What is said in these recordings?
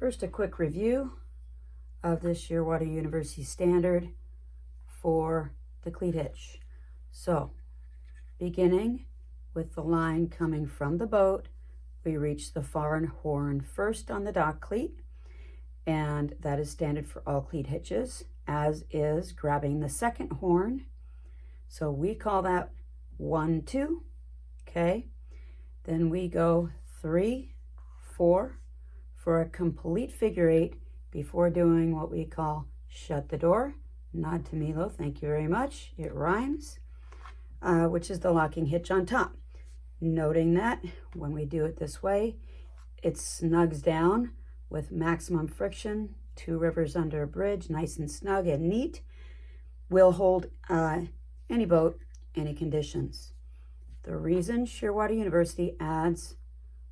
First, a quick review of this Shearwater University standard for the cleat hitch. So, beginning with the line coming from the boat, we reach the foreign horn first on the dock cleat, and that is standard for all cleat hitches, as is grabbing the second horn. So we call that 1, 2, okay? Then we go 3, 4 for a complete figure 8 before doing what we call shut the door. Nod to Milo, thank you very much. It rhymes, which is the locking hitch on top. Noting that when we do it this way, it snugs down with maximum friction, 2 rivers under a bridge, nice and snug and neat. Will hold any boat, any conditions. The reason Shearwater University adds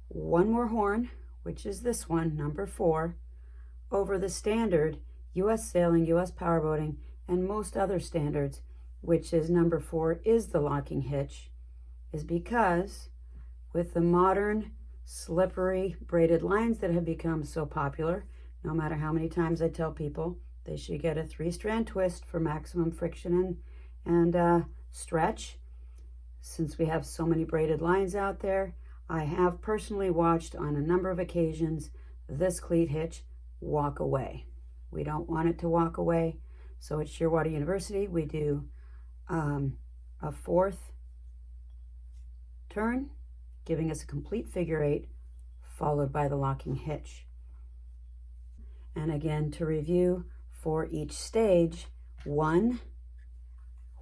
one more horn, which is this one, number 4, over the standard U.S. sailing, U.S. powerboating, and most other standards, which is number 4 is the locking hitch, is because with the modern slippery braided lines that have become so popular, no matter how many times I tell people they should get a 3-strand twist for maximum friction and stretch. Since we have so many braided lines out there, I have personally watched on a number of occasions this cleat hitch walk away. We don't want it to walk away. So at Shearwater University, we do a 4th turn, giving us a complete figure 8, followed by the locking hitch. And again, to review, for each stage, horn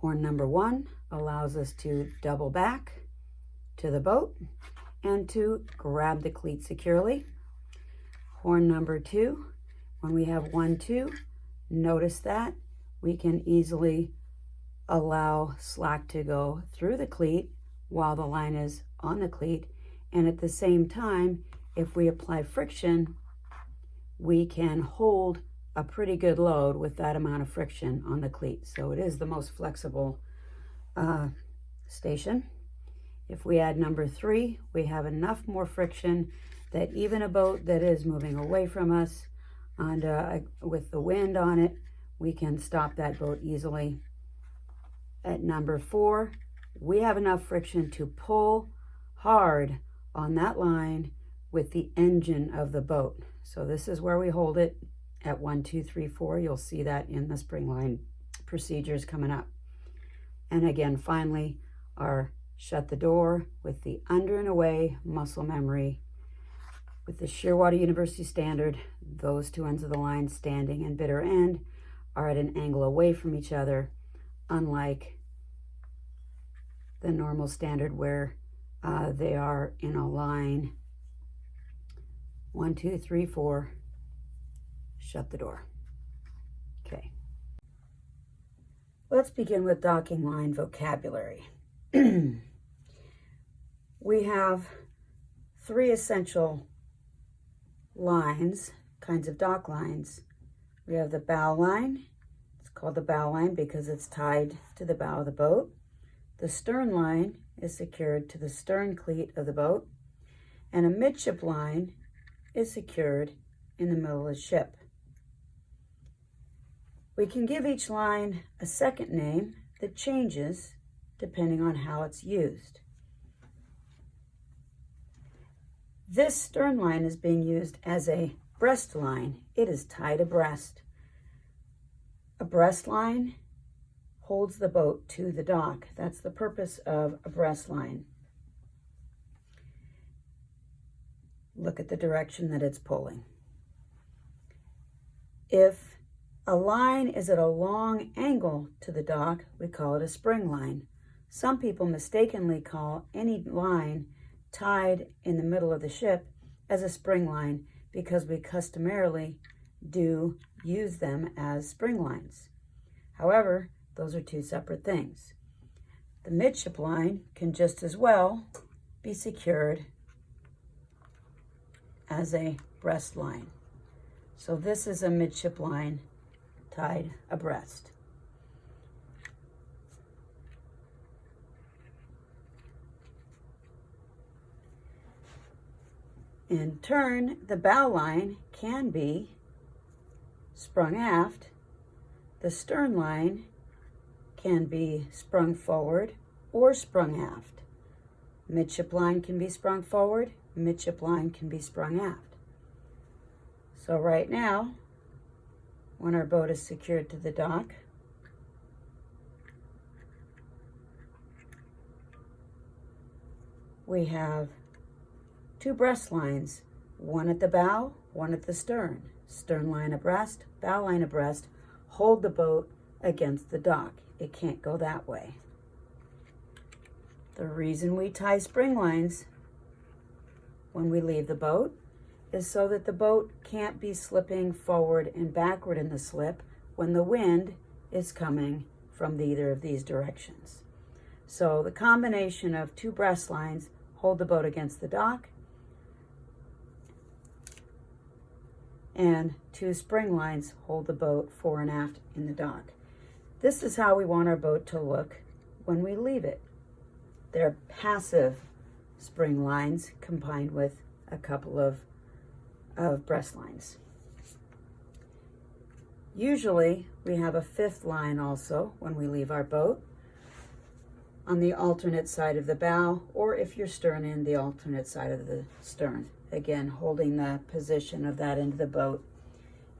number 1 allows us to double back to the boat and to grab the cleat securely. Horn number 2, when we have 1, 2, notice that we can easily allow slack to go through the cleat while the line is on the cleat, and at the same time, if we apply friction, we can hold a pretty good load with that amount of friction on the cleat. So it is the most flexible station. If we add number 3, we have enough more friction that even a boat that is moving away from us and with the wind on it, we can stop that boat easily. At number 4, we have enough friction to pull hard on that line with the engine of the boat. So this is where we hold it at 1, 2, 3, 4. You'll see that in the spring line procedures coming up. And again, finally, our shut the door with the under and away muscle memory. With the Shearwater University standard, those 2 ends of the line, standing and bitter end, are at an angle away from each other, unlike the normal standard where they are in a line. 1, 2, 3, 4, shut the door. Okay. Let's begin with docking line vocabulary. We have 3 essential lines, kinds of dock lines. We have the bow line. It's called the bow line because it's tied to the bow of the boat. The stern line is secured to the stern cleat of the boat, and a midship line is secured in the middle of the ship. We can give each line a second name that changes depending on how it's used. This stern line is being used as a breast line. It is tied abreast. A breast line holds the boat to the dock. That's the purpose of a breast line. Look at the direction that it's pulling. If a line is at a long angle to the dock, we call it a spring line. Some people mistakenly call any line tied in the middle of the ship as a spring line because we customarily do use them as spring lines. However, those are 2 separate things. The midship line can just as well be secured as a breast line. So this is a midship line tied abreast. In turn, the bow line can be sprung aft. The stern line can be sprung forward or sprung aft. Midship line can be sprung forward, midship line can be sprung aft. So right now, when our boat is secured to the dock, we have two breast lines, one at the bow, one at the stern. Stern line abreast, bow line abreast, hold the boat against the dock. It can't go that way. The reason we tie spring lines when we leave the boat is so that the boat can't be slipping forward and backward in the slip when the wind is coming from either of these directions. So the combination of two breast lines hold the boat against the dock, and two spring lines hold the boat fore and aft in the dock. This is how we want our boat to look when we leave it. They're passive spring lines combined with a couple of breast lines. Usually we have a fifth line also when we leave our boat on the alternate side of the bow, or if you're stern in, the alternate side of the stern. Again, holding the position of that end of the boat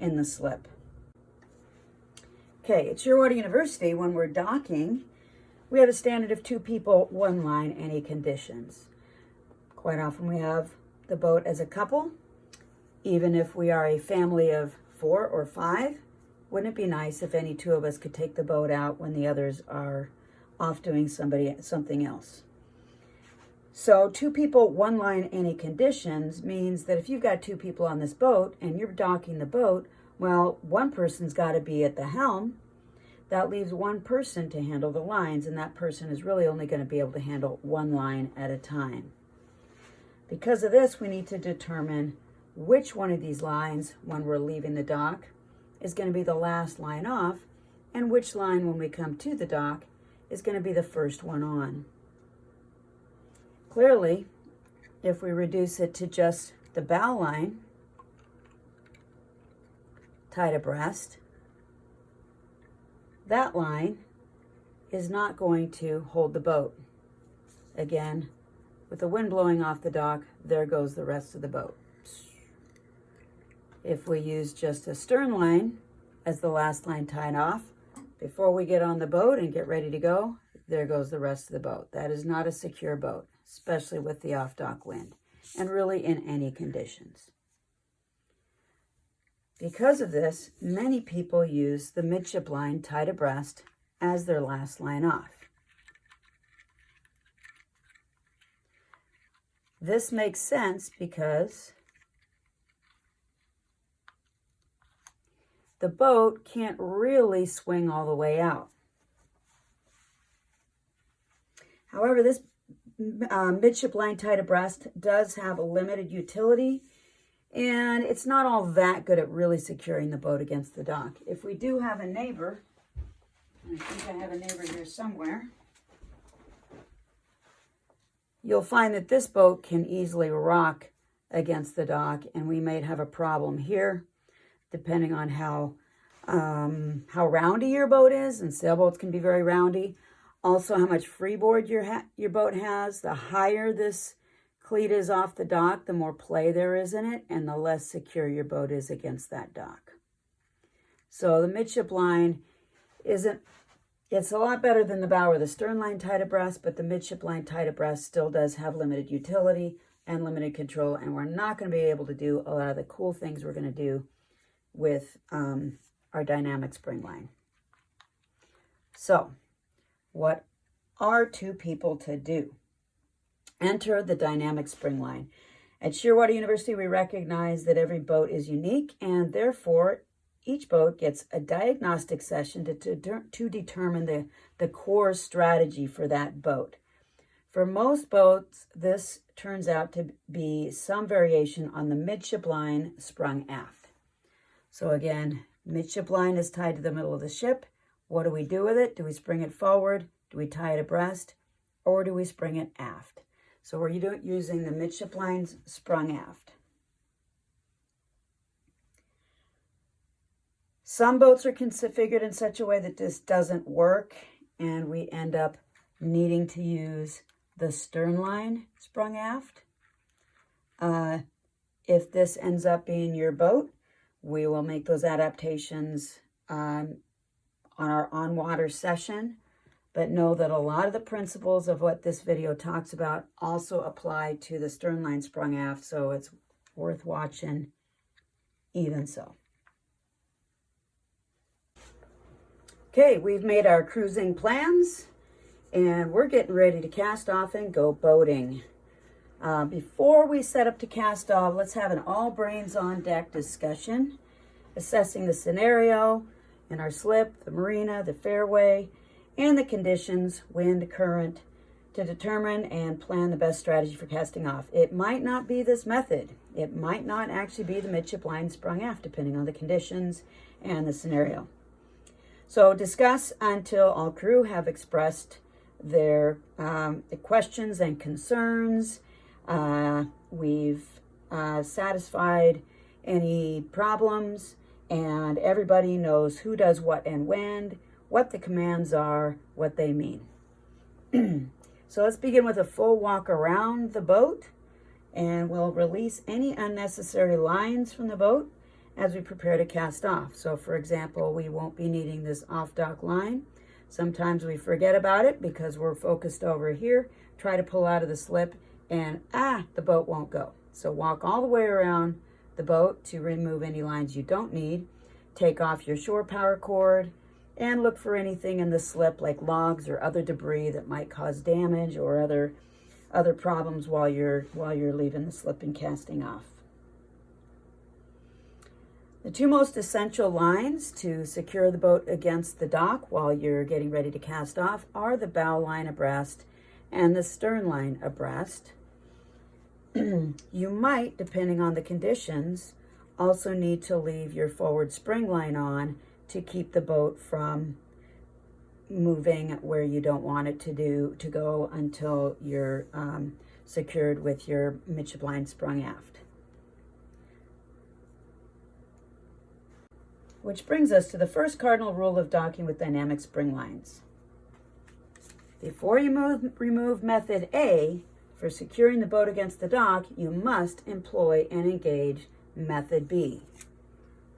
in the slip. Okay, at Shearwater University, when we're docking, we have a standard of 2 people, 1 line, any conditions. Quite often we have the boat as a couple. Even if we are a family of 4 or 5, wouldn't it be nice if any 2 of us could take the boat out when the others are off doing something else? So 2 people, 1 line, any conditions means that if you've got 2 people on this boat and you're docking the boat, well, one person's got to be at the helm. That leaves one person to handle the lines, and that person is really only going to be able to handle 1 line at a time. Because of this, we need to determine which one of these lines, when we're leaving the dock, is going to be the last line off, and which line, when we come to the dock, is going to be the first one on. Clearly, if we reduce it to just the bow line, tied abreast, that line is not going to hold the boat. Again, with the wind blowing off the dock, there goes the rest of the boat. If we use just a stern line as the last line tied off, before we get on the boat and get ready to go, there goes the rest of the boat. That is not a secure boat, especially with the off-dock wind, and really in any conditions. Because of this, many people use the midship line tied abreast as their last line off. This makes sense because the boat can't really swing all the way out. However, this midship line tied abreast does have a limited utility, and it's not all that good at really securing the boat against the dock. If we do have a neighbor, I think I have a neighbor here somewhere, you'll find that this boat can easily rock against the dock, and we might have a problem here, depending on how roundy your boat is, and sailboats can be very roundy. Also, how much freeboard your boat has. The higher this cleat is off the dock, the more play there is in it, and the less secure your boat is against that dock. So the midship line it's a lot better than the bow or the stern line tied abreast, but the midship line tied abreast still does have limited utility and limited control, and we're not going to be able to do a lot of the cool things we're going to do with our dynamic spring line. So, what are 2 people to do? Enter the dynamic spring line. At Shearwater University, we recognize that every boat is unique, and therefore each boat gets a diagnostic session to determine the core strategy for that boat. For most boats, this turns out to be some variation on the midship line sprung aft. So again, midship line is tied to the middle of the ship. What do we do with it? Do we spring it forward? Do we tie it abreast? Or do we spring it aft? So we're using the midship lines sprung aft. Some boats are configured in such a way that this doesn't work, and we end up needing to use the stern line sprung aft. If this ends up being your boat, we will make those adaptations on our on-water session. But know that a lot of the principles of what this video talks about also apply to the stern line sprung aft, so it's worth watching even so. Okay, we've made our cruising plans, and we're getting ready to cast off and go boating. Before we set up to cast off, let's have an all brains on deck discussion, assessing the scenario in our slip, the marina, the fairway, and the conditions, wind, current, to determine and plan the best strategy for casting off. It might not be this method. It might not actually be the midship line sprung aft, depending on the conditions and the scenario. So discuss until all crew have expressed their questions and concerns. We've satisfied any problems, and everybody knows who does what and when, what the commands are, what they mean. So let's begin with a full walk around the boat, and we'll release any unnecessary lines from the boat as we prepare to cast off. So for example, we won't be needing this off-dock line. Sometimes we forget about it because we're focused over here, try to pull out of the slip, and the boat won't go. So walk all the way around the boat to remove any lines you don't need. Take off your shore power cord, and look for anything in the slip like logs or other debris that might cause damage or other problems while you're leaving the slip and casting off. The two most essential lines to secure the boat against the dock while you're getting ready to cast off are the bow line abreast and the stern line abreast. You might, depending on the conditions, also need to leave your forward spring line on to keep the boat from moving where you don't want it to go until you're secured with your midship line sprung aft. Which brings us to the first cardinal rule of docking with dynamic spring lines. Before you remove method A for securing the boat against the dock, you must employ and engage method B.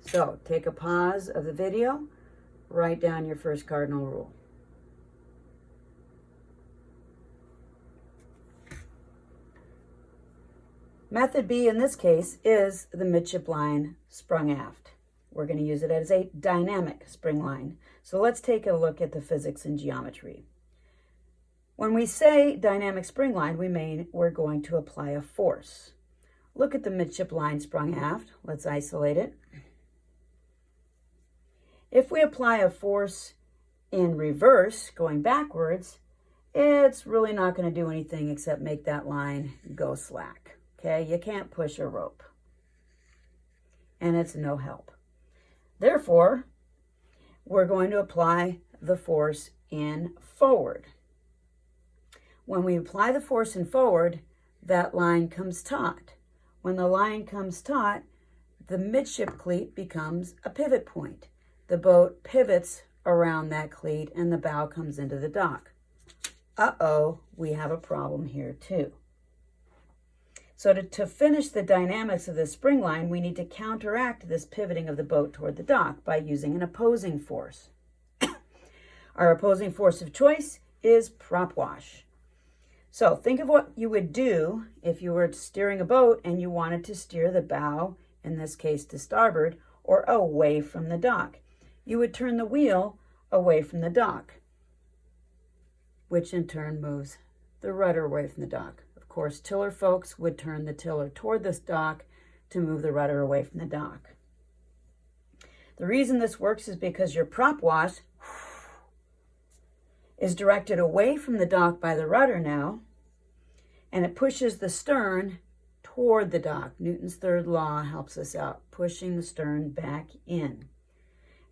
So take a pause of the video, write down your first cardinal rule. Method B in this case is the midship line sprung aft. We're going to use it as a dynamic spring line. So let's take a look at the physics and geometry. When we say dynamic spring line, we mean we're going to apply a force. Look at the midship line sprung aft. Let's isolate it. If we apply a force in reverse, going backwards, it's really not going to do anything except make that line go slack. Okay, you can't push a rope, and it's no help. Therefore, we're going to apply the force in forward. When we apply the force in forward, that line comes taut. When the line comes taut, the midship cleat becomes a pivot point. The boat pivots around that cleat and the bow comes into the dock. Uh-oh, we have a problem here too. So to finish the dynamics of the spring line, we need to counteract this pivoting of the boat toward the dock by using an opposing force. Our opposing force of choice is prop wash. So think of what you would do if you were steering a boat and you wanted to steer the bow, in this case to starboard, or away from the dock. You would turn the wheel away from the dock, which in turn moves the rudder away from the dock. Of course, tiller folks would turn the tiller toward this dock to move the rudder away from the dock. The reason this works is because your prop wash is directed away from the dock by the rudder now, and it pushes the stern toward the dock. Newton's third law helps us out, pushing the stern back in.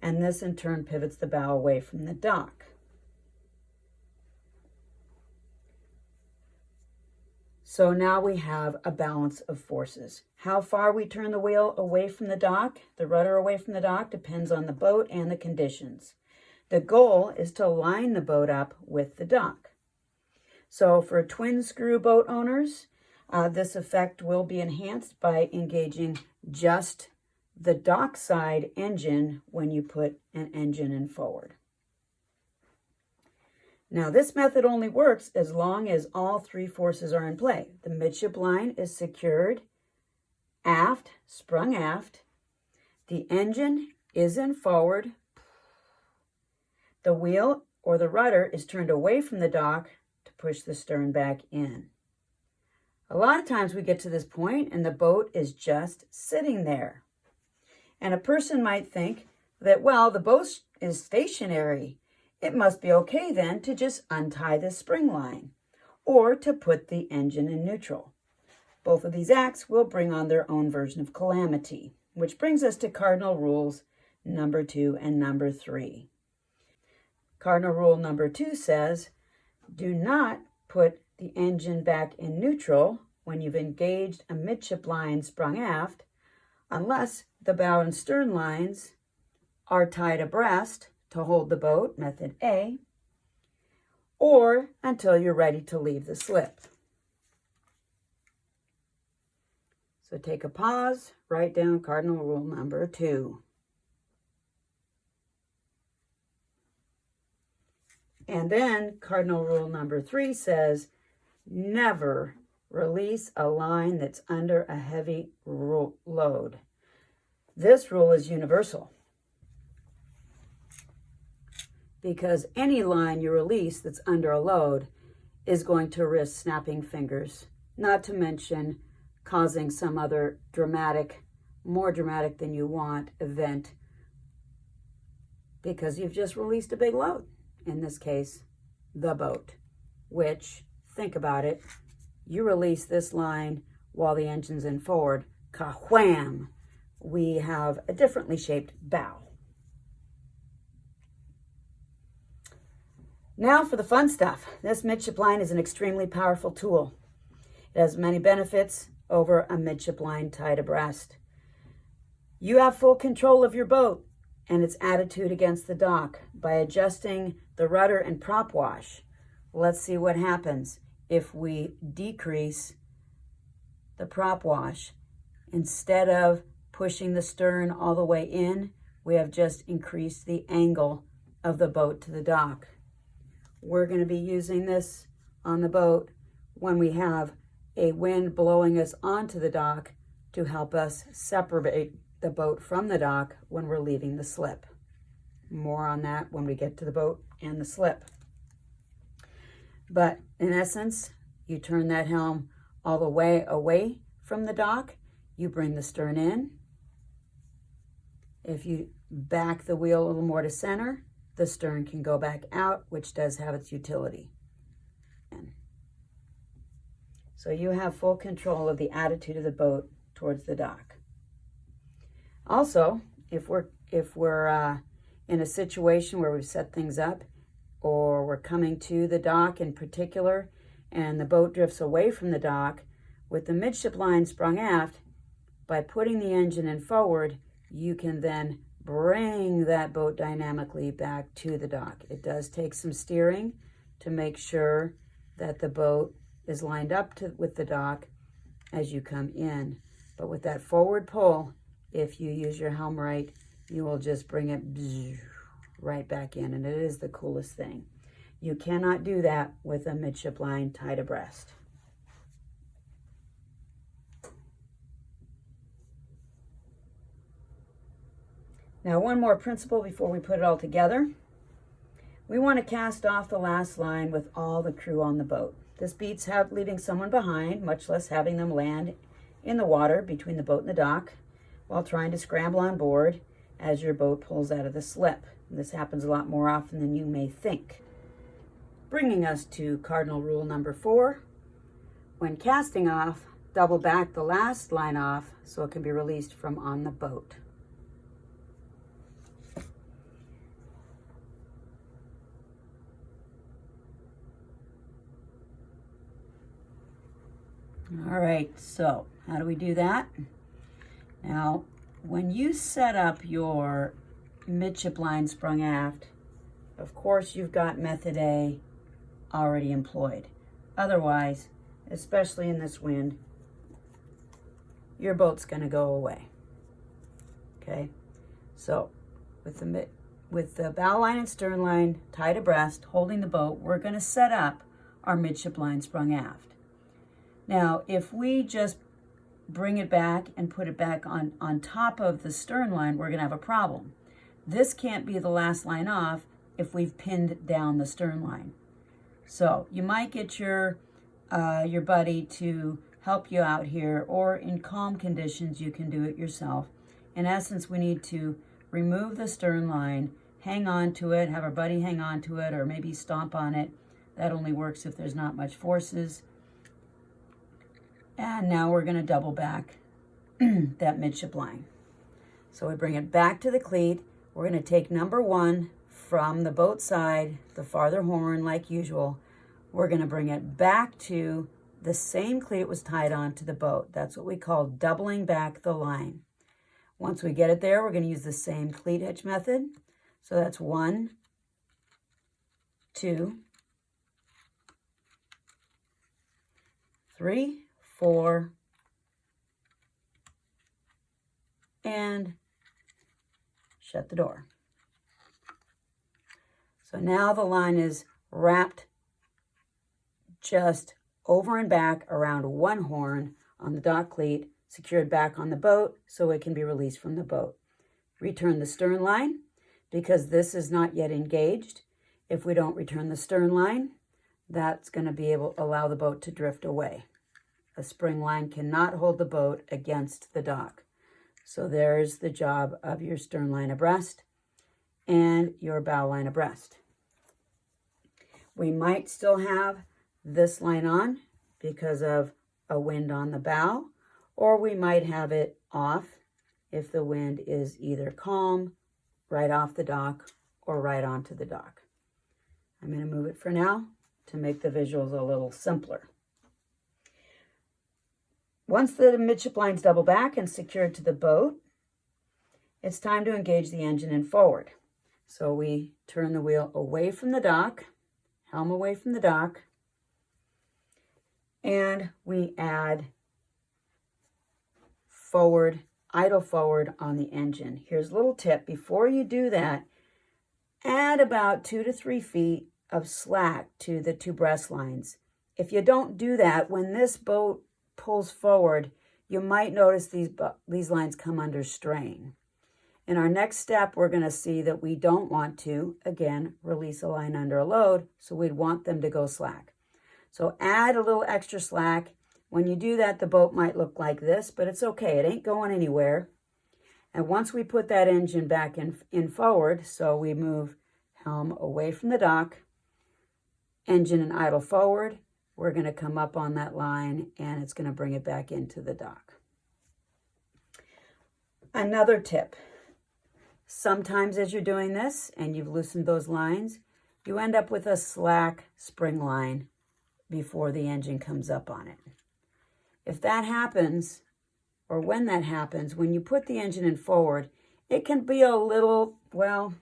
And this in turn pivots the bow away from the dock. So now we have a balance of forces. How far we turn the wheel away from the dock, the rudder away from the dock, depends on the boat and the conditions. The goal is to line the boat up with the dock. So for twin screw boat owners, this effect will be enhanced by engaging just the dockside engine when you put an engine in forward. Now, this method only works as long as all three forces are in play. The midship line is secured aft, sprung aft. The engine is in forward. The wheel or the rudder is turned away from the dock to push the stern back in. A lot of times we get to this point and the boat is just sitting there. And a person might think that, well, the boat is stationary. It must be okay then to just untie the spring line or to put the engine in neutral. Both of these acts will bring on their own version of calamity, which brings us to cardinal rules number 2 and number 3. Cardinal rule number 2 says, do not put the engine back in neutral when you've engaged a midship line sprung aft unless the bow and stern lines are tied abreast to hold the boat, method A, or until you're ready to leave the slip. So take a pause, write down cardinal rule number 2. And then cardinal rule number 3 says, never release a line that's under a heavy load. This rule is universal, because any line you release that's under a load is going to risk snapping fingers, not to mention causing some other dramatic, more dramatic than you want event, because you've just released a big load, in this case, the boat, which, think about it, you release this line while the engine's in forward, ka-wham, we have a differently shaped bow. Now for the fun stuff. This midship line is an extremely powerful tool. It has many benefits over a midship line tied abreast. You have full control of your boat and its attitude against the dock by adjusting the rudder and prop wash. Let's see what happens if we decrease the prop wash. Instead of pushing the stern all the way in, we have just increased the angle of the boat to the dock. We're going to be using this on the boat when we have a wind blowing us onto the dock to help us separate the boat from the dock when we're leaving the slip. More on that when we get to the boat and the slip. But in essence, you turn that helm all the way away from the dock, you bring the stern in. If you back the wheel a little more to center, the stern can go back out, which does have its utility. So you have full control of the attitude of the boat towards the dock. Also, if we're in a situation where we've set things up, or we're coming to the dock in particular, and the boat drifts away from the dock, with the midship line sprung aft, by putting the engine in forward, you can then bring that boat dynamically back to the dock. It does take some steering to make sure that the boat is lined up with the dock as you come in. But with that forward pull, if you use your helm right, you will just bring it right back in, and it is the coolest thing. You cannot do that with a midship line tied abreast. Now, one more principle before we put it all together. We want to cast off the last line with all the crew on the boat. This beats leaving someone behind, much less having them land in the water between the boat and the dock while trying to scramble on board as your boat pulls out of the slip. And this happens a lot more often than you may think. Bringing us to cardinal rule number 4. When casting off, double back the last line off so it can be released from on the boat. All right, so how do we do that? Now, when you set up your midship line sprung aft, of course you've got method A already employed. Otherwise, especially in this wind, your boat's going to go away. Okay, so with the bow line and stern line tied abreast, holding the boat, we're going to set up our midship line sprung aft. Now, if we just bring it back and put it back on top of the stern line, we're going to have a problem. This can't be the last line off if we've pinned down the stern line. So you might get your buddy to help you out here, or in calm conditions, you can do it yourself. In essence, we need to remove the stern line, hang on to it, have our buddy hang on to it, or maybe stomp on it. That only works if there's not much forces. And now we're going to double back that midship line. So we bring it back to the cleat. We're going to take number 1 from the boat side, the farther horn like usual. We're going to bring it back to the same cleat it was tied on to the boat. That's what we call doubling back the line. Once we get it there, we're going to use the same cleat hitch method. So that's 1, 2, 3, 4, and shut the door. So now the line is wrapped just over and back around one horn on the dock cleat, secured back on the boat so it can be released from the boat. Return the stern line because this is not yet engaged. If we don't return the stern line, that's going to allow the boat to drift away. A spring line cannot hold the boat against the dock. So there's the job of your stern line abreast and your bow line abreast. We might still have this line on because of a wind on the bow, or we might have it off if the wind is either calm, right off the dock, or right onto the dock. I'm going to move it for now to make the visuals a little simpler. Once the midship line's double back and secured to the boat, it's time to engage the engine and forward. So we turn the wheel away from the dock, helm away from the dock, and we add forward, idle forward on the engine. Here's a little tip. Before you do that, add about 2 to 3 feet of slack to the 2 breast lines. If you don't do that, when this boat pulls forward, you might notice these lines come under strain. In our next step, we're going to see that we don't want to, again, release a line under a load, so we'd want them to go slack. So add a little extra slack. When you do that, the boat might look like this, but it's okay. It ain't going anywhere. And once we put that engine back in forward, so we move helm away from the dock, engine and idle forward, we're going to come up on that line and it's going to bring it back into the dock. Another tip. Sometimes as you're doing this and you've loosened those lines, you end up with a slack spring line before the engine comes up on it. If that happens, or when that happens, when you put the engine in forward, it can be a little, well,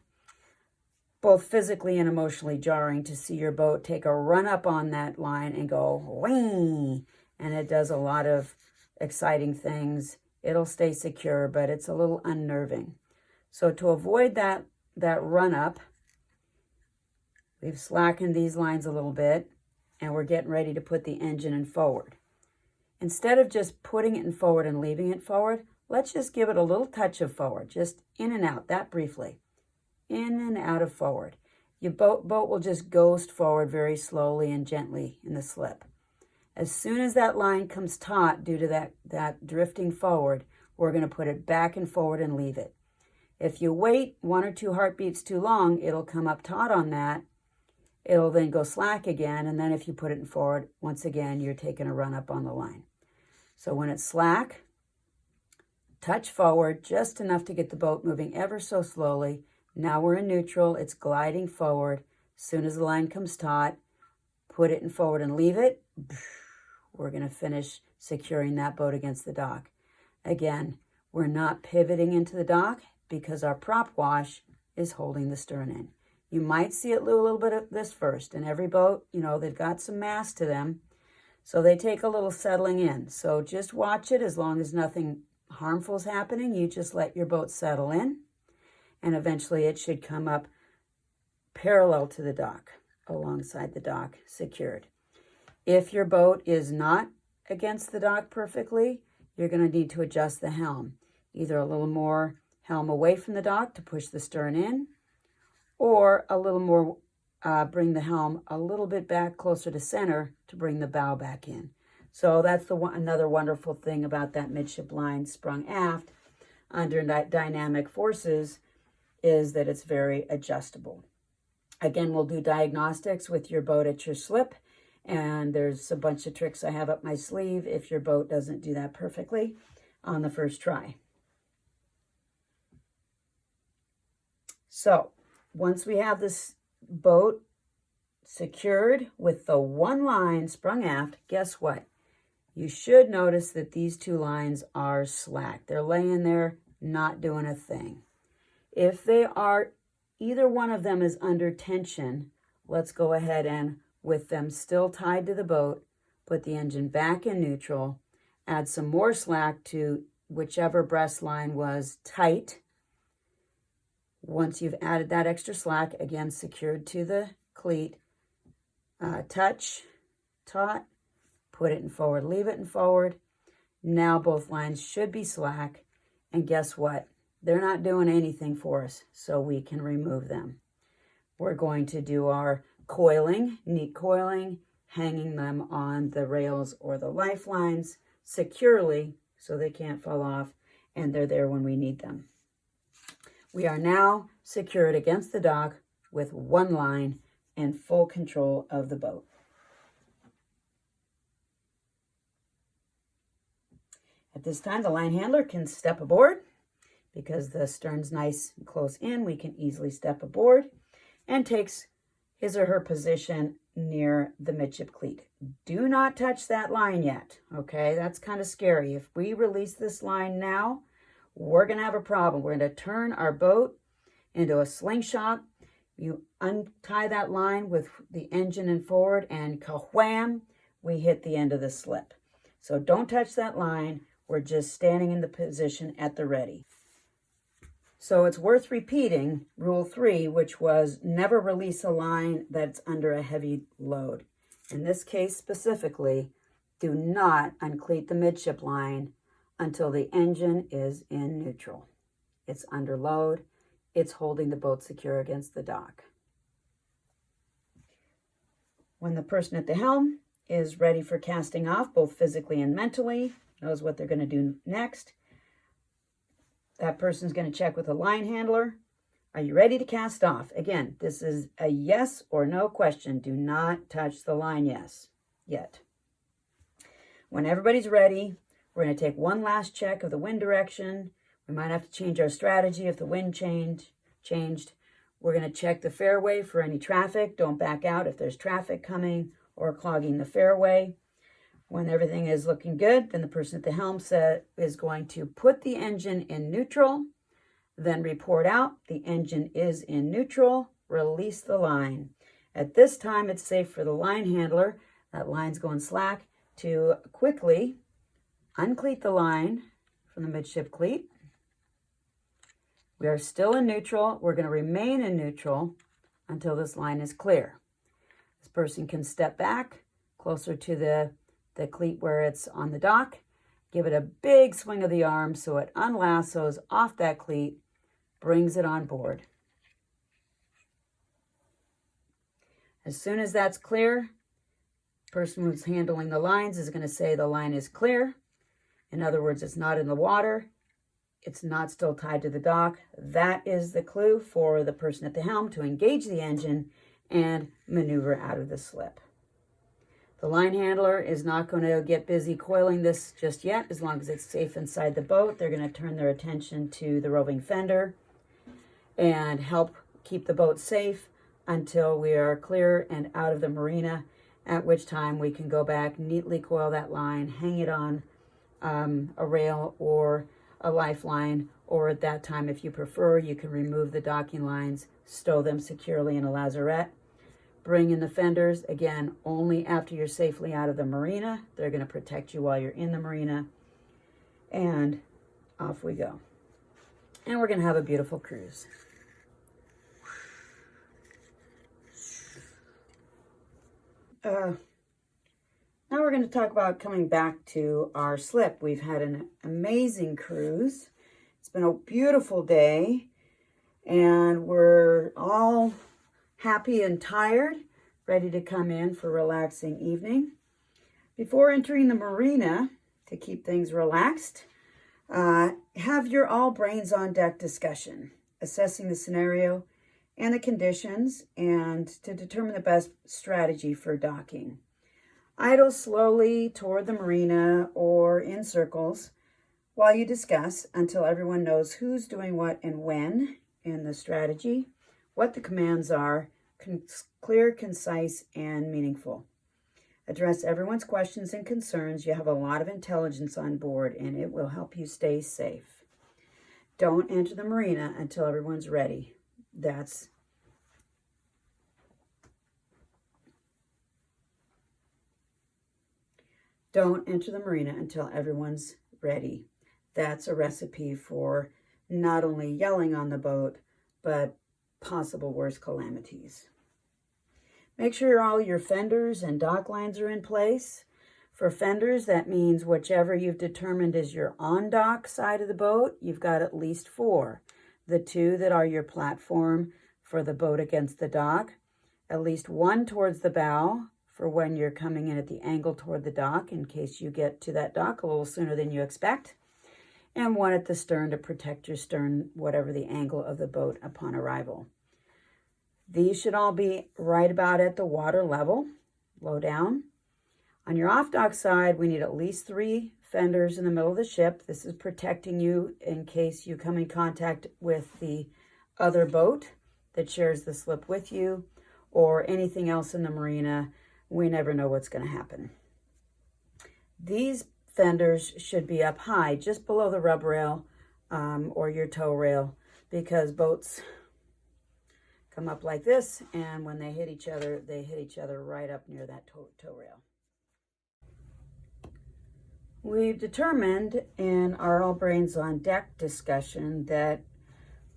both physically and emotionally jarring to see your boat take a run up on that line and go wing, and it does a lot of exciting things. It'll stay secure, but it's a little unnerving. So to avoid that run up, we've slackened these lines a little bit, and we're getting ready to put the engine in forward. Instead of just putting it in forward and leaving it forward, let's just give it a little touch of forward, just in and out, that briefly. In and out of forward. Your boat will just ghost forward very slowly and gently in the slip. As soon as that line comes taut due to that drifting forward, we're going to put it back and forward and leave it. If you wait 1 or 2 heartbeats too long, it'll come up taut on that. It'll then go slack again, and then if you put it in forward, once again, you're taking a run up on the line. So when it's slack, touch forward just enough to get the boat moving ever so slowly. Now we're in neutral, it's gliding forward. As soon as the line comes taut, put it in forward and leave it. we're going to finish securing that boat against the dock. Again, we're not pivoting into the dock because our prop wash is holding the stern in. You might see it do a little bit of this first. And every boat, you know, they've got some mass to them, so they take a little settling in. So just watch it. As long as nothing harmful is happening, you just let your boat settle in, and eventually it should come up parallel to the dock, alongside the dock, secured. If your boat is not against the dock perfectly, you're going to need to adjust the helm. Either a little more helm away from the dock to push the stern in, or a little more, bring the helm a little bit back closer to center to bring the bow back in. So that's another wonderful thing about that midship line sprung aft under dynamic forces, is that it's very adjustable. Again, we'll do diagnostics with your boat at your slip, and there's a bunch of tricks I have up my sleeve if your boat doesn't do that perfectly on the first try. So once we have this boat secured with the one line sprung aft, guess what? You should notice that these two lines are slack. They're laying there, not doing a thing. If they are, either one of them is under tension, let's go ahead and, with them still tied to the boat, put the engine back in neutral, add some more slack to whichever breast line was tight. Once you've added that extra slack, again, secured to the cleat, touch, taut, put it in forward, leave it in forward. Now both lines should be slack, and guess what? They're not doing anything for us, so we can remove them. We're going to do our coiling, neat coiling, hanging them on the rails or the lifelines securely so they can't fall off, and they're there when we need them. We are now secured against the dock with one line and full control of the boat. At this time, the line handler can step aboard. Because the stern's nice and close in, we can easily step aboard, and takes his or her position near the midship cleat. Do not touch that line yet, okay? That's kind of scary. If we release this line now, we're going to have a problem. We're going to turn our boat into a slingshot. You untie that line with the engine in forward, and ka-wham, we hit the end of the slip. So don't touch that line. We're just standing in the position at the ready. So it's worth repeating Rule 3, which was never release a line that's under a heavy load. In this case specifically, do not uncleat the midship line until the engine is in neutral. It's under load. It's holding the boat secure against the dock. When the person at the helm is ready for casting off, both physically and mentally, knows what they're going to do next, that person's going to check with the line handler. Are you ready to cast off? Again, this is a yes or no question. Do not touch the line yet. When everybody's ready, we're going to take one last check of the wind direction. We might have to change our strategy if the wind changed. We're going to check the fairway for any traffic. Don't back out if there's traffic coming or clogging the fairway. When everything is looking good, then the person at the helm is going to put the engine in neutral, then report out. The engine is in neutral. Release the line. At this time, it's safe for the line handler, that line's going slack, to quickly uncleat the line from the midship cleat. We are still in neutral. We're going to remain in neutral until this line is clear. This person can step back closer to the cleat where it's on the dock, give it a big swing of the arm so it unlassos off that cleat, brings it on board. As soon as that's clear, the person who's handling the lines is going to say the line is clear. In other words, it's not in the water. It's not still tied to the dock. That is the clue for the person at the helm to engage the engine and maneuver out of the slip. The line handler is not going to get busy coiling this just yet. As long as it's safe inside the boat, they're going to turn their attention to the roving fender and help keep the boat safe until we are clear and out of the marina at which time we can go back, neatly coil that line, hang it on a rail or a lifeline, or at that time, if you prefer, you can remove the docking lines, stow them securely in a lazarette. Bring in the fenders, again, only after you're safely out of the marina. They're going to protect you while you're in the marina. And off we go. And we're going to have a beautiful cruise. Now we're going to talk about coming back to our slip. We've had an amazing cruise. It's been a beautiful day, and we're all happy and tired, ready to come in for a relaxing evening. Before entering the marina, to keep things relaxed, have your all brains on deck discussion, assessing the scenario and the conditions, and to determine the best strategy for docking. Idle slowly toward the marina or in circles while you discuss until everyone knows who's doing what and when in the strategy, what the commands are, clear, concise, and meaningful. Address everyone's questions and concerns. You have a lot of intelligence on board, and it will help you stay safe. Don't enter the marina until everyone's ready. Don't enter the marina until everyone's ready. That's a recipe for not only yelling on the boat, but possible worse calamities. Make sure all your fenders and dock lines are in place. For fenders, that means whichever you've determined is your on-dock side of the boat, you've got at least 4. The 2 that are your platform for the boat against the dock, at least 1 towards the bow for when you're coming in at the angle toward the dock in case you get to that dock a little sooner than you expect, and 1 at the stern to protect your stern, whatever the angle of the boat upon arrival. These should all be right about at the water level, low down. On your off-dock side, we need at least 3 fenders in the middle of the ship. This is protecting you in case you come in contact with the other boat that shares the slip with you or anything else in the marina. We never know what's going to happen. These fenders should be up high, just below the rub rail or your tow rail, because boats come up like this, and when they hit each other right up near that tow rail. We've determined in our All Brains on Deck discussion that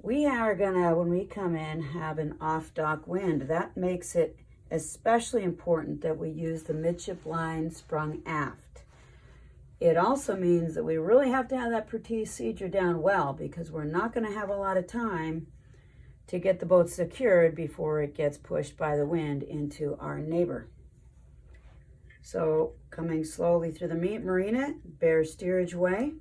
we are gonna, when we come in, have an off-dock wind. That makes it especially important that we use the midship line sprung aft. It also means that we really have to have that procedure down well, because we're not going to have a lot of time to get the boat secured before it gets pushed by the wind into our neighbor. So coming slowly through the marina, bare steerage way,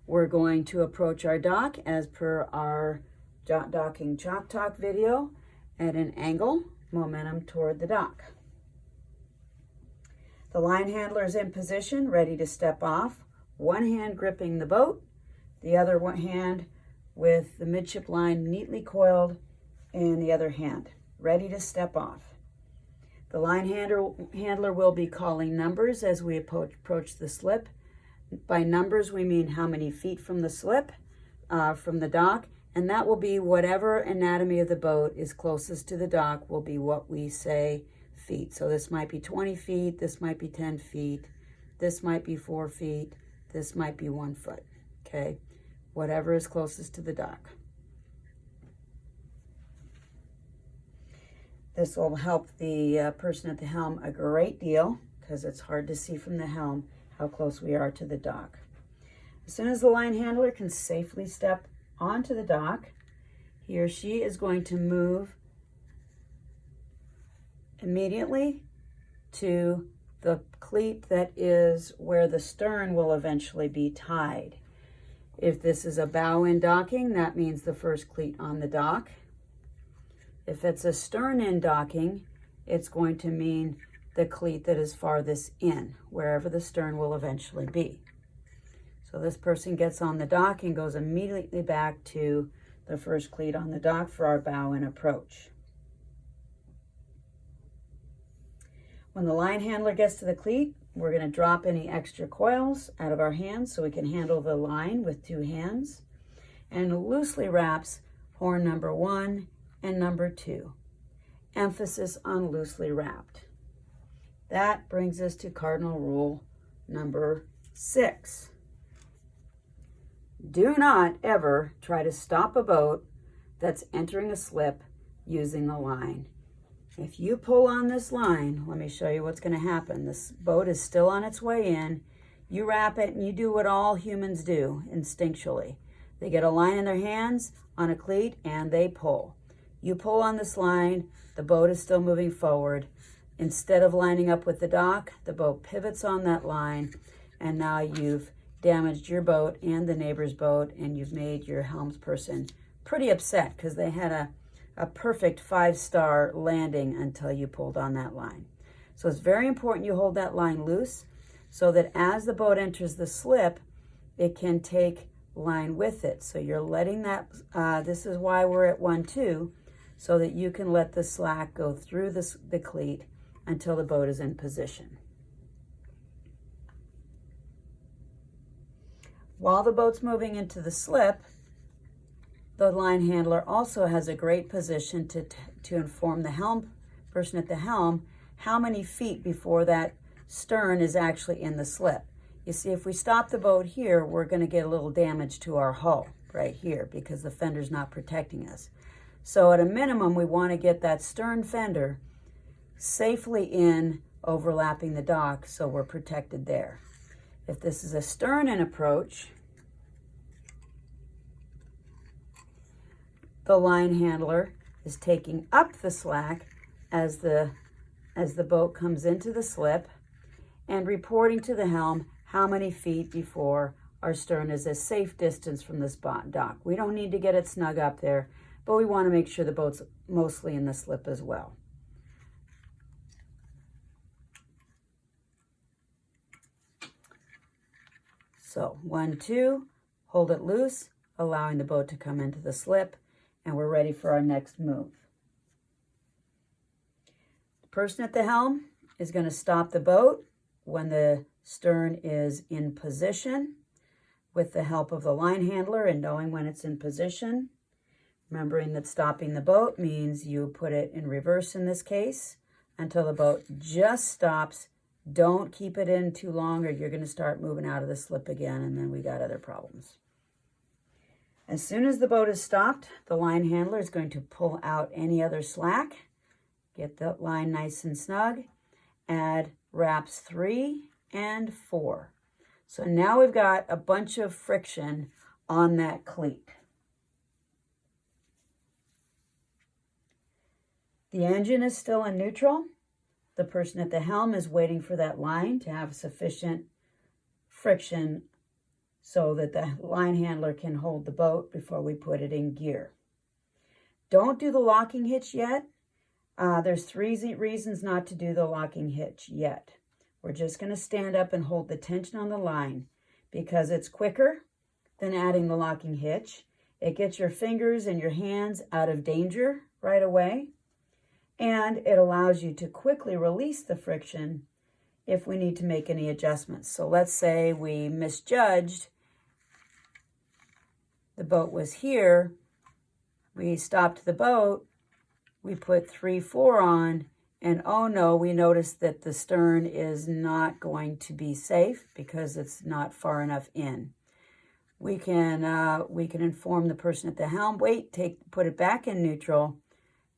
we're going to approach our dock as per our docking chalk talk video at an angle, momentum toward the dock. The line handler is in position, ready to step off, one hand gripping the boat, the other hand with the midship line neatly coiled in the other hand, ready to step off. The line handler will be calling numbers as we approach the slip. By numbers, we mean how many feet from the slip, from the dock, and that will be whatever anatomy of the boat is closest to the dock will be what we say feet. So this might be 20 feet, this might be 10 feet, this might be 4 feet, this might be 1 foot, okay? Whatever is closest to the dock. This will help the person at the helm a great deal, because it's hard to see from the helm how close we are to the dock. As soon as the line handler can safely step onto the dock, he or she is going to move immediately to the cleat that is where the stern will eventually be tied. If this is a bow end docking, that means the first cleat on the dock. If it's a stern end docking, it's going to mean the cleat that is farthest in, wherever the stern will eventually be. So this person gets on the dock and goes immediately back to the first cleat on the dock for our bow and approach. When the line handler gets to the cleat, we're going to drop any extra coils out of our hands so we can handle the line with 2 hands, and loosely wraps horn number 1 and number 2. Emphasis on loosely wrapped. That brings us to cardinal rule number 6. Do not ever try to stop a boat that's entering a slip using the line. If you pull on this line, let me show you what's going to happen. This boat is still on its way in. You wrap it and you do what all humans do instinctually. They get a line in their hands on a cleat and they pull. You pull on this line, the boat is still moving forward. Instead of lining up with the dock, the boat pivots on that line, and now you've damaged your boat and the neighbor's boat, and you've made your helmsperson pretty upset because they had a perfect 5-star landing until you pulled on that line. So it's very important you hold that line loose so that as the boat enters the slip, it can take line with it. So you're letting that, this is why we're at 1-2, so that you can let the slack go through the cleat until the boat is in position. While the boat's moving into the slip, the line handler also has a great position to inform the person at the helm how many feet before that stern is actually in the slip. You see, if we stop the boat here, we're going to get a little damage to our hull right here because the fender's not protecting us. So at a minimum, we want to get that stern fender safely in, overlapping the dock, so we're protected there. If this is a stern-in approach, the line handler is taking up the slack as the boat comes into the slip and reporting to the helm how many feet before our stern is a safe distance from this dock. We don't need to get it snug up there, but we want to make sure the boat's mostly in the slip as well. So 1-2, hold it loose, allowing the boat to come into the slip, and we're ready for our next move. The person at the helm is going to stop the boat when the stern is in position with the help of the line handler and knowing when it's in position. Remembering that stopping the boat means you put it in reverse in this case until the boat just stops. Don't keep it in too long or you're going to start moving out of the slip again, and then we got other problems. As soon as the boat is stopped, the line handler is going to pull out any other slack, get the line nice and snug, add wraps 3 and 4. So now we've got a bunch of friction on that cleat. The engine is still in neutral. The person at the helm is waiting for that line to have sufficient friction so that the line handler can hold the boat before we put it in gear. Don't do the locking hitch yet. There's 3 reasons not to do the locking hitch yet. We're just going to stand up and hold the tension on the line because it's quicker than adding the locking hitch. It gets your fingers and your hands out of danger right away. And it allows you to quickly release the friction if we need to make any adjustments. So let's say we misjudged. The boat was here. We stopped the boat. We put 3-4 on. And oh no, we noticed that the stern is not going to be safe because it's not far enough in. We can inform the person at the helm, wait, put it back in neutral.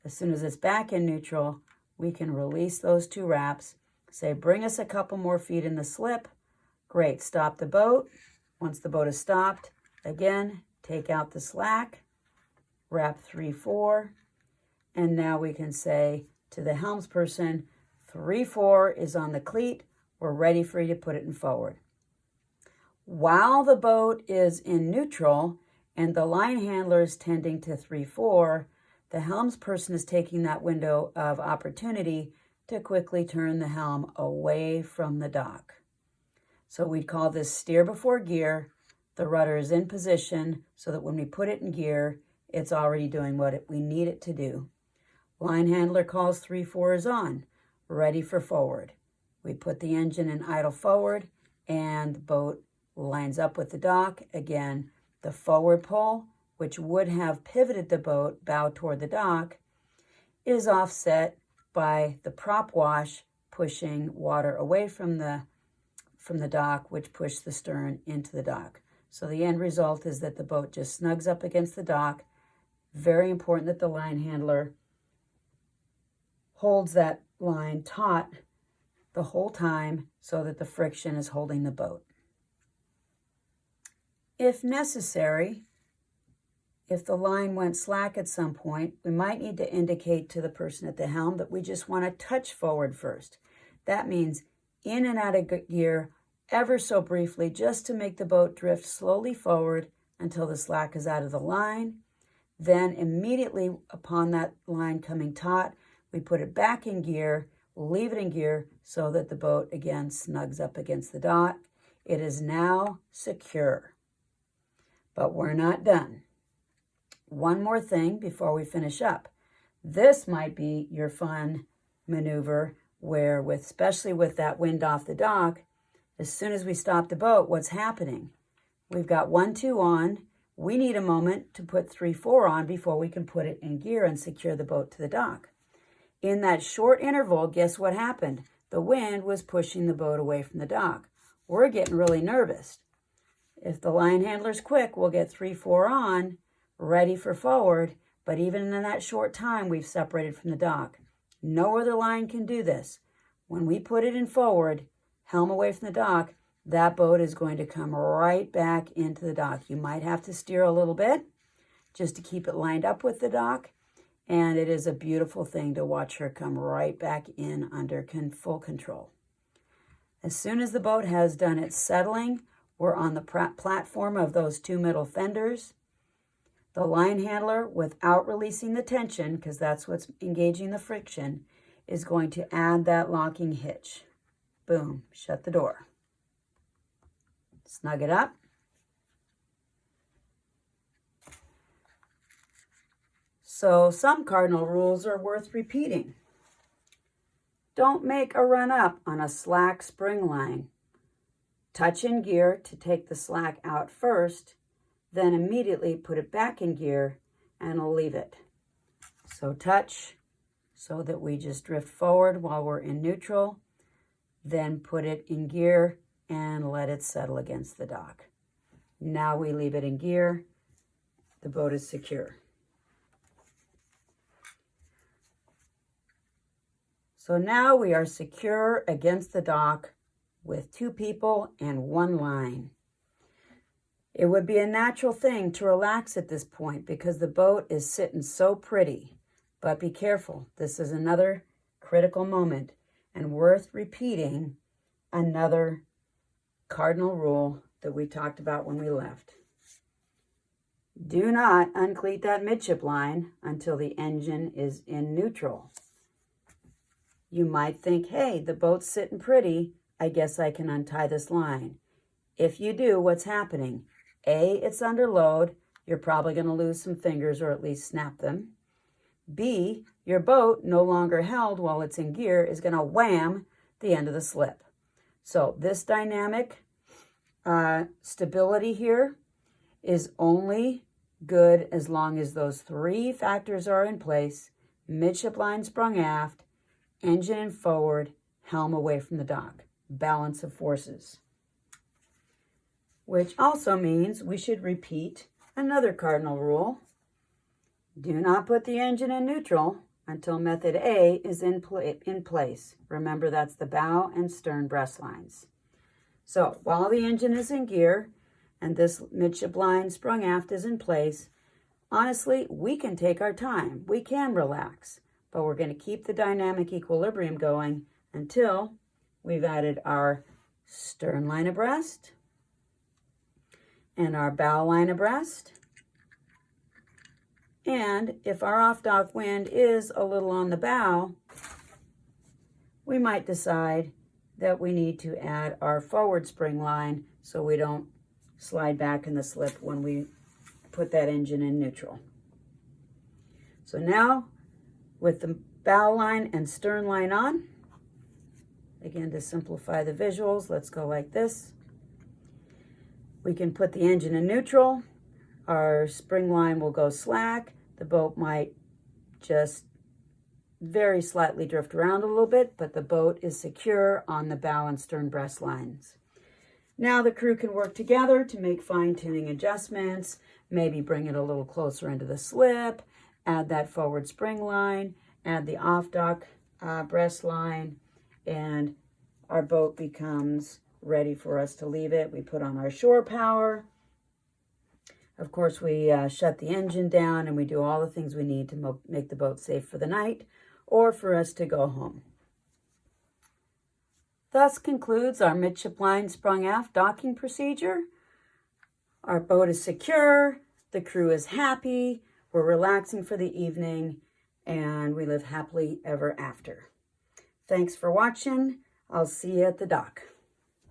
As soon as it's back in neutral, we can release those 2 wraps. Say, bring us a couple more feet in the slip. Great, stop the boat. Once the boat is stopped, again, take out the slack, wrap 3-4, and now we can say to the helmsperson, 3-4 is on the cleat. We're ready for you to put it in forward. While the boat is in neutral and the line handler is tending to 3-4, the helmsperson is taking that window of opportunity to quickly turn the helm away from the dock. So we'd call this steer before gear. The rudder is in position so that when we put it in gear, it's already doing what we need it to do. Line handler calls 3-4 is on. ready for forward. We put the engine in idle forward and the boat lines up with the dock. Again, the forward pull, which would have pivoted the boat bow toward the dock, is offset by the prop wash pushing water away from the dock, which pushed the stern into the dock. So the end result is that the boat just snugs up against the dock. Very important that the line handler holds that line taut the whole time so that the friction is holding the boat. If necessary, if the line went slack at some point, we might need to indicate to the person at the helm that we just want to touch forward first. That means in and out of gear ever so briefly, just to make the boat drift slowly forward until the slack is out of the line. Then immediately upon that line coming taut, we put it back in gear, leave it in gear so that the boat again snugs up against the dock. It is now secure. But we're not done. One more thing before we finish up. This might be your fun maneuver where, especially with that wind off the dock, as soon as we stop the boat, what's happening? We've got 1, 2 on. We need a moment to put 3, 4 on before we can put it in gear and secure the boat to the dock. In that short interval, guess what happened? The wind was pushing the boat away from the dock. We're getting really nervous. If the line handler's quick, we'll get 3, 4 on, ready for forward, but even in that short time, we've separated from the dock. No other line can do this. When we put it in forward, helm away from the dock, that boat is going to come right back into the dock. You might have to steer a little bit just to keep it lined up with the dock, and it is a beautiful thing to watch her come right back in under full control. As soon as the boat has done its settling, we're on the platform of those 2 middle fenders. The line handler, without releasing the tension, because that's what's engaging the friction, is going to add that locking hitch. Boom, shut the door. Snug it up. So some cardinal rules are worth repeating. Don't make a run up on a slack spring line. Touch in gear to take the slack out first, then immediately put it back in gear and leave it. So touch so that we just drift forward while we're in neutral, then put it in gear and let it settle against the dock. Now we leave it in gear. The boat is secure. So now we are secure against the dock with 2 people and 1 line. It would be a natural thing to relax at this point because the boat is sitting so pretty. But be careful. This is another critical moment and worth repeating another cardinal rule that we talked about when we left. Do not uncleat that midship line until the engine is in neutral. You might think, hey, the boat's sitting pretty. I guess I can untie this line. If you do, what's happening? A, it's under load. You're probably going to lose some fingers or at least snap them. B, your boat, no longer held while it's in gear, is going to wham the end of the slip. So this dynamic stability here is only good as long as those 3 factors are in place: midship line sprung aft, engine in forward, helm away from the dock. Balance of forces. Which also means we should repeat another cardinal rule. Do not put the engine in neutral until method A is in place. Remember, that's the bow and stern breast lines. So while the engine is in gear and this midship line sprung aft is in place, honestly, we can take our time. We can relax, but we're going to keep the dynamic equilibrium going until we've added our stern line abreast and our bow line abreast. And if our off-dock wind is a little on the bow, we might decide that we need to add our forward spring line so we don't slide back in the slip when we put that engine in neutral. So now, with the bow line and stern line on, Again, to simplify the visuals, let's go like this. We can put the engine in neutral. Our spring line will go slack. The boat might just very slightly drift around a little bit, but the boat is secure on the bow and stern breast lines. Now the crew can work together to make fine-tuning adjustments, maybe bring it a little closer into the slip, add that forward spring line, add the off-dock breast line, and our boat becomes ready for us to leave it. We put on our shore power. Of course, we shut the engine down and we do all the things we need to make the boat safe for the night or for us to go home. Thus concludes our midship line sprung aft docking procedure. Our boat is secure, the crew is happy, we're relaxing for the evening, and we live happily ever after. Thanks for watching. I'll see you at the dock.